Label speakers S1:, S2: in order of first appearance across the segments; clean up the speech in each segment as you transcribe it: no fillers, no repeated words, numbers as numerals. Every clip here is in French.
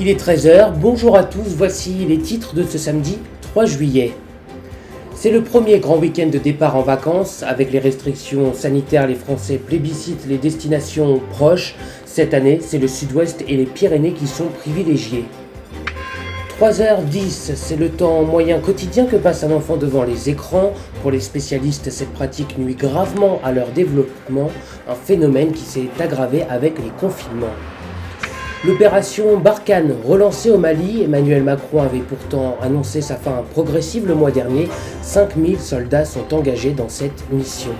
S1: Il est 13h, bonjour à tous, voici les titres de ce samedi 3 juillet. C'est le premier grand week-end de départ en vacances. Avec les restrictions sanitaires, les Français plébiscitent les destinations proches. Cette année, c'est le Sud-Ouest et les Pyrénées qui sont privilégiés. 3h10, c'est le temps moyen quotidien que passe un enfant devant les écrans. Pour les spécialistes, cette pratique nuit gravement à leur développement, un phénomène qui s'est aggravé avec les confinements. L'opération Barkhane, relancée au Mali, Emmanuel Macron avait pourtant annoncé sa fin progressive le mois dernier. 5000 soldats sont engagés dans cette mission.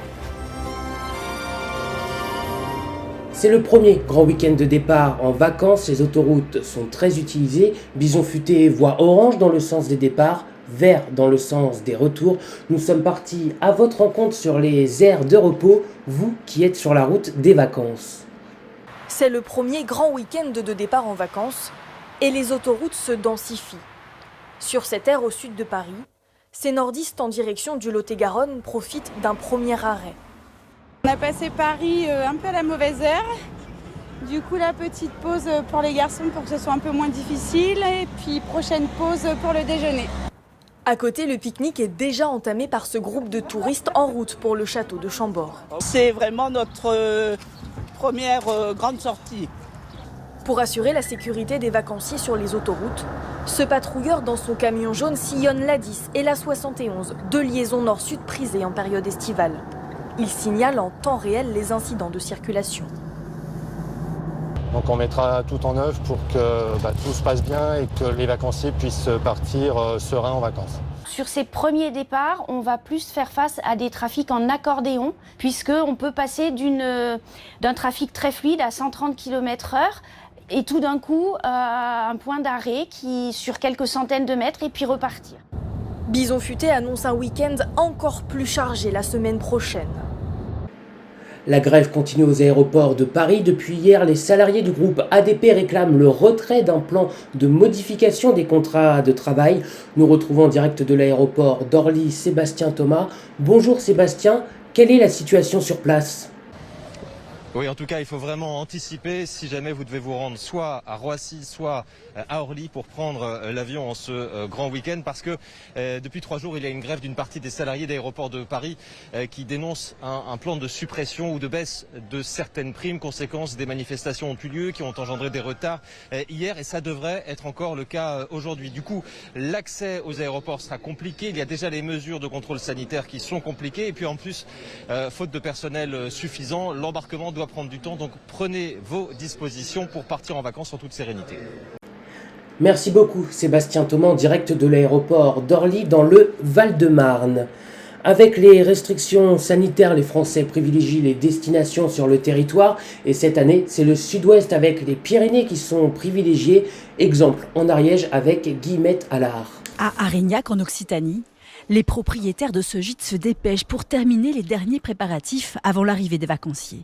S1: C'est le premier grand week-end de départ en vacances, les autoroutes sont très utilisées. Bison futé voie orange dans le sens des départs, vert dans le sens des retours. Nous sommes partis à votre rencontre sur les aires de repos, vous qui êtes sur la route des vacances.
S2: C'est le premier grand week-end de départ en vacances et les autoroutes se densifient. Sur cette aire au sud de Paris, ces nordistes en direction du Lot-et-Garonne profitent d'un premier arrêt.
S3: On a passé Paris un peu à la mauvaise heure. Du coup, la petite pause pour les garçons pour que ce soit un peu moins difficile. Et puis, prochaine pause pour le déjeuner.
S2: À côté, le pique-nique est déjà entamé par ce groupe de touristes en route pour le château de Chambord.
S4: C'est vraiment notre première grande sortie.
S2: Pour assurer la sécurité des vacanciers sur les autoroutes, ce patrouilleur dans son camion jaune sillonne l'A10 et la 71, deux liaisons nord-sud prisées en période estivale. Il signale en temps réel les incidents de circulation.
S5: Donc on mettra tout en œuvre pour que tout se passe bien et que les vacanciers puissent partir sereins en vacances.
S6: Sur ces premiers départs, on va plus faire face à des trafics en accordéon, puisqu'on peut passer d'un trafic très fluide à 130 km/h et tout d'un coup à un point d'arrêt sur quelques centaines de mètres et puis repartir.
S2: Bison futé annonce un week-end encore plus chargé la semaine prochaine.
S1: La grève continue aux aéroports de Paris. Depuis hier, les salariés du groupe ADP réclament le retrait d'un plan de modification des contrats de travail. Nous retrouvons en direct de l'aéroport d'Orly Sébastien Thomas. Bonjour Sébastien, quelle est la situation sur place ?
S7: Oui, en tout cas, il faut vraiment anticiper si jamais vous devez vous rendre soit à Roissy, soit à Orly pour prendre l'avion en ce grand week-end, parce que depuis 3 jours, il y a une grève d'une partie des salariés d'aéroports de Paris qui dénoncent un plan de suppression ou de baisse de certaines primes, conséquence des manifestations ont eu lieu, qui ont engendré des retards hier, et ça devrait être encore le cas aujourd'hui. Du coup, l'accès aux aéroports sera compliqué. Il y a déjà les mesures de contrôle sanitaire qui sont compliquées, et puis en plus, faute de personnel suffisant, l'embarquement doit prendre du temps, donc prenez vos dispositions pour partir en vacances en toute sérénité.
S1: Merci beaucoup Sébastien Thomas en direct de l'aéroport d'Orly dans le Val-de-Marne. Avec les restrictions sanitaires, les Français privilégient les destinations sur le territoire et cette année, c'est le Sud-Ouest avec les Pyrénées qui sont privilégiés. Exemple en Ariège avec Guillemette Allard.
S8: À Arignac en Occitanie, les propriétaires de ce gîte se dépêchent pour terminer les derniers préparatifs avant l'arrivée des vacanciers.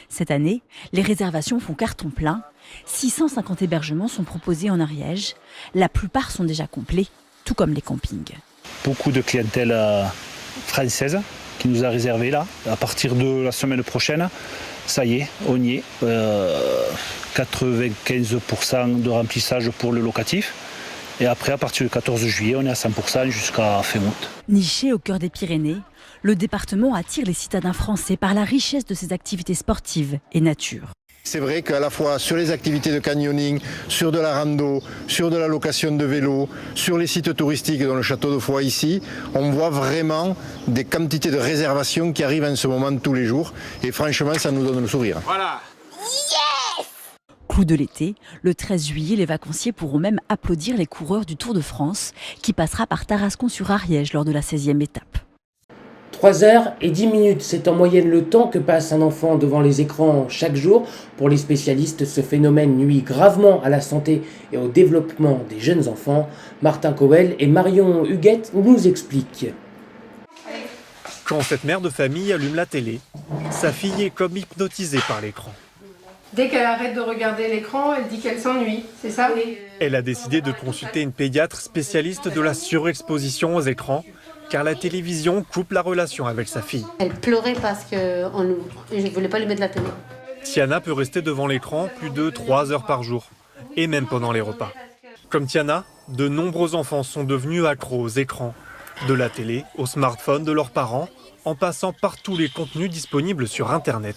S8: Cette année, les réservations font carton plein. 650 hébergements sont proposés en Ariège. La plupart sont déjà complets, tout comme les campings.
S9: Beaucoup de clientèle française qui nous a réservé là. À partir de la semaine prochaine, ça y est, on y est. 95% de remplissage pour le locatif. Et après, à partir du 14 juillet, on est à 100% jusqu'à fin août.
S8: Niché au cœur des Pyrénées, le département attire les citadins français par la richesse de ses activités sportives et nature.
S10: C'est vrai qu'à la fois sur les activités de canyoning, sur de la rando, sur de la location de vélos, sur les sites touristiques dont le château de Foix ici, on voit vraiment des quantités de réservations qui arrivent en ce moment tous les jours. Et franchement, ça nous donne le sourire.
S4: Voilà.
S8: Yes ! Clou de l'été, le 13 juillet, les vacanciers pourront même applaudir les coureurs du Tour de France qui passera par Tarascon-sur-Ariège lors de la 16e étape.
S1: 3h10, c'est en moyenne le temps que passe un enfant devant les écrans chaque jour. Pour les spécialistes, ce phénomène nuit gravement à la santé et au développement des jeunes enfants. Martin Cowell et Marion Huguette nous expliquent.
S11: Quand cette mère de famille allume la télé, sa fille est comme hypnotisée par l'écran.
S12: Dès qu'elle arrête de regarder l'écran, elle dit qu'elle s'ennuie, c'est ça ?
S11: Elle a décidé de consulter une pédiatre spécialiste de la surexposition aux écrans, car la télévision coupe la relation avec sa fille.
S13: Elle pleurait parce que je ne voulais pas lui mettre la télé.
S11: Tiana peut rester devant l'écran plus de 3 heures par jour. et même pendant les repas. Comme Tiana, de nombreux enfants sont devenus accros aux écrans, de la télé au smartphone de leurs parents, en passant par tous les contenus disponibles sur Internet.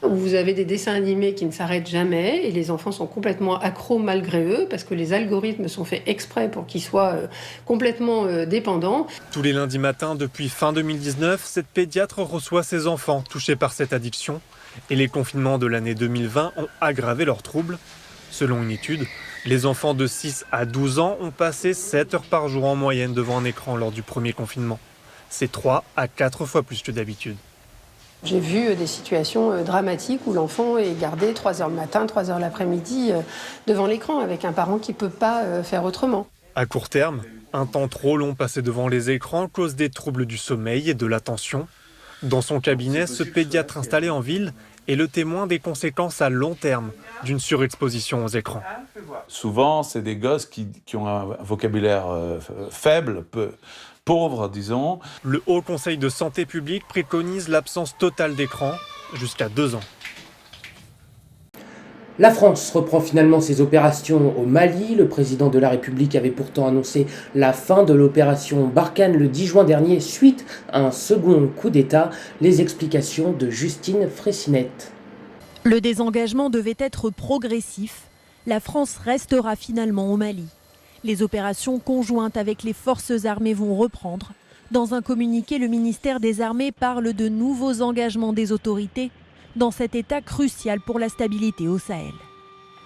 S12: Vous avez des dessins animés qui ne s'arrêtent jamais et les enfants sont complètement accros malgré eux parce que les algorithmes sont faits exprès pour qu'ils soient complètement dépendants.
S11: Tous les lundis matins depuis fin 2019, cette pédiatre reçoit ses enfants touchés par cette addiction et les confinements de l'année 2020 ont aggravé leurs troubles. Selon une étude, les enfants de 6 à 12 ans ont passé 7 heures par jour en moyenne devant un écran lors du premier confinement. C'est 3 à 4 fois plus que d'habitude.
S12: J'ai vu des situations dramatiques où l'enfant est gardé 3 heures le matin, 3 heures l'après-midi devant l'écran avec un parent qui ne peut pas faire autrement.
S11: À court terme, un temps trop long passé devant les écrans cause des troubles du sommeil et de l'attention. Dans son cabinet, ce pédiatre installé en ville est le témoin des conséquences à long terme d'une surexposition aux écrans.
S13: Souvent, c'est des gosses qui ont un vocabulaire faible, pauvre, disons.
S11: Le Haut Conseil de santé publique préconise l'absence totale d'écran jusqu'à 2 ans.
S1: La France reprend finalement ses opérations au Mali. Le président de la République avait pourtant annoncé la fin de l'opération Barkhane le 10 juin dernier suite à un second coup d'État. Les explications de Justine Fraissinet.
S14: Le désengagement devait être progressif. La France restera finalement au Mali. Les opérations conjointes avec les forces armées vont reprendre. Dans un communiqué, le ministère des Armées parle de nouveaux engagements des autorités dans cet état crucial pour la stabilité au Sahel.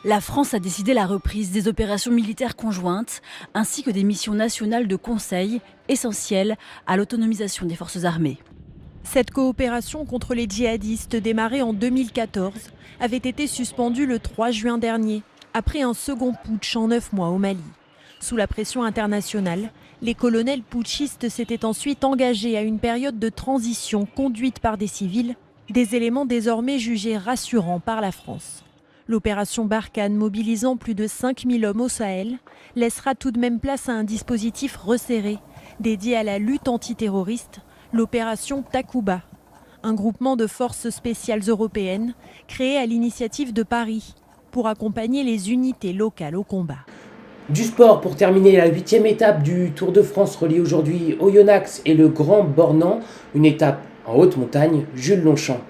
S8: La France a décidé la reprise des opérations militaires conjointes ainsi que des missions nationales de conseil essentielles à l'autonomisation des forces armées.
S14: Cette coopération contre les djihadistes démarrée en 2014 avait été suspendue le 3 juin dernier, après un second putsch en 9 mois au Mali. Sous la pression internationale, les colonels putschistes s'étaient ensuite engagés à une période de transition conduite par des civils, des éléments désormais jugés rassurants par la France. L'opération Barkhane, mobilisant plus de 5000 hommes au Sahel, laissera tout de même place à un dispositif resserré, dédié à la lutte antiterroriste, l'opération Takuba, un groupement de forces spéciales européennes créé à l'initiative de Paris pour accompagner les unités locales au combat.
S1: Du sport pour terminer la 8e étape du Tour de France reliée aujourd'hui Oyonnax et le Grand Bornand, une étape en haute montagne, Jules Longchamp.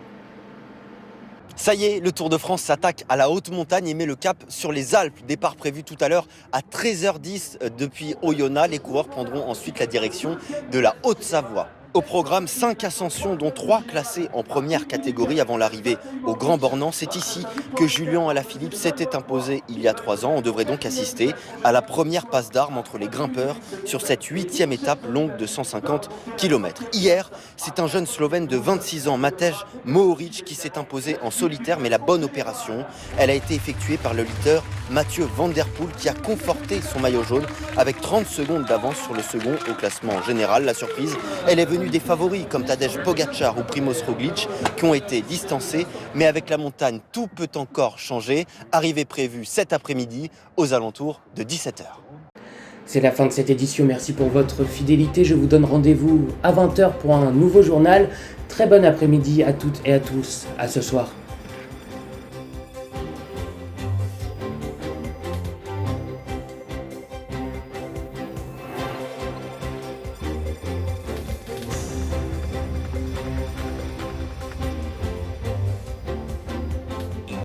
S15: Ça y est, le Tour de France s'attaque à la haute montagne et met le cap sur les Alpes. Départ prévu tout à l'heure à 13h10 depuis Oyonnax. Les coureurs prendront ensuite la direction de la Haute-Savoie. Au programme, 5 ascensions, dont 3 classées en première catégorie avant l'arrivée au Grand Bornand. C'est ici que Julian Alaphilippe s'était imposé il y a 3 ans. On devrait donc assister à la première passe d'armes entre les grimpeurs sur cette 8e étape longue de 150 km. Hier, c'est un jeune Slovène de 26 ans, Matej Mohoric, qui s'est imposé en solitaire. Mais la bonne opération, elle a été effectuée par le leader Mathieu Van Der Poel, qui a conforté son maillot jaune avec 30 secondes d'avance sur le second au classement général. La surprise, elle est venue des favoris comme Tadej Pogačar ou Primož Roglič qui ont été distancés, mais avec la montagne, tout peut encore changer. Arrivée prévue cet après-midi aux alentours de 17h.
S1: C'est la fin de cette édition, merci pour votre fidélité. Je vous donne rendez-vous à 20h pour un nouveau journal. Très bon après-midi à toutes et à tous, à ce soir.